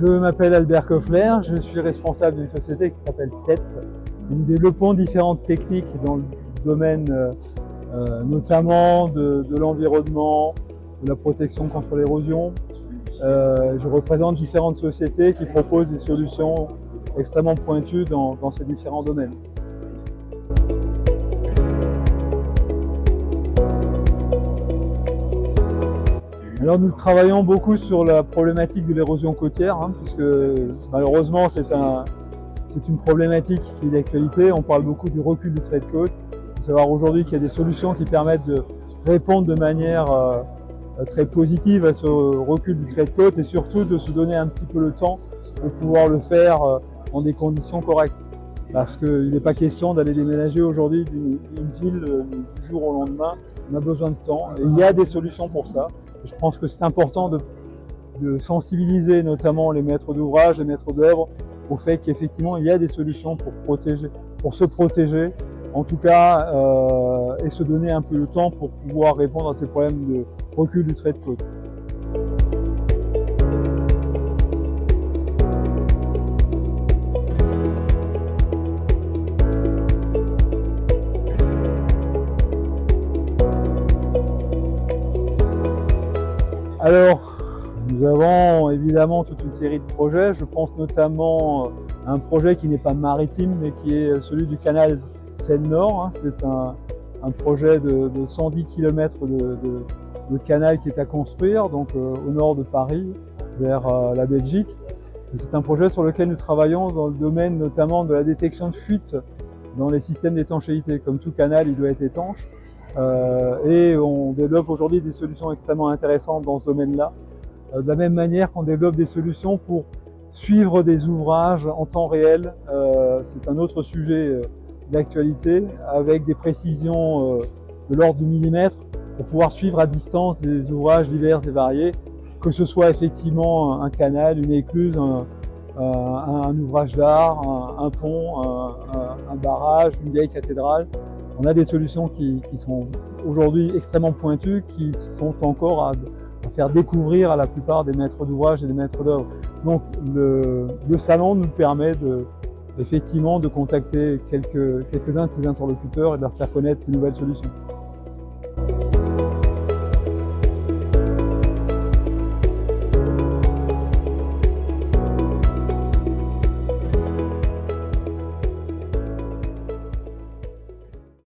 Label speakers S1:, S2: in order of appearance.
S1: Je m'appelle Albert Koffler, je suis responsable d'une société qui s'appelle SET. Nous développons différentes techniques dans le domaine notamment de l'environnement, de la protection contre l'érosion. Je représente différentes sociétés qui proposent des solutions extrêmement pointues dans ces différents domaines. Alors nous travaillons beaucoup sur la problématique de l'érosion côtière, puisque malheureusement c'est une problématique qui est d'actualité. On parle beaucoup du recul du trait de côte. Il faut savoir aujourd'hui qu'il y a des solutions qui permettent de répondre de manière très positive à ce recul du trait de côte et surtout de se donner un petit peu le temps de pouvoir le faire dans des conditions correctes. Parce qu'il n'est pas question d'aller déménager aujourd'hui d'une ville du jour au lendemain. On a besoin de temps et il y a des solutions pour ça. Je pense que c'est important de sensibiliser notamment les maîtres d'ouvrage, les maîtres d'œuvre au fait qu'effectivement il y a des solutions pour se protéger, en tout cas, et se donner un peu de temps pour pouvoir répondre à ces problèmes de recul du trait de côte. Alors, nous avons évidemment toute une série de projets. Je pense notamment à un projet qui n'est pas maritime, mais qui est celui du canal Seine-Nord. C'est un projet de 110 km de canal qui est à construire, donc au nord de Paris, vers la Belgique. C'est un projet sur lequel nous travaillons dans le domaine notamment de la détection de fuite dans les systèmes d'étanchéité. Comme tout canal, il doit être étanche. Et on développe aujourd'hui des solutions extrêmement intéressantes dans ce domaine-là. De la même manière qu'on développe des solutions pour suivre des ouvrages en temps réel. C'est un autre sujet d'actualité avec des précisions de l'ordre du millimètre pour pouvoir suivre à distance des ouvrages divers et variés, que ce soit effectivement un canal, une écluse, un ouvrage d'art, un pont, un barrage, une vieille cathédrale. On a des solutions qui sont aujourd'hui extrêmement pointues, qui sont encore à faire découvrir à la plupart des maîtres d'ouvrage et des maîtres d'œuvre. Donc le salon nous permet effectivement de contacter quelques-uns de ces interlocuteurs et de leur faire connaître ces nouvelles solutions.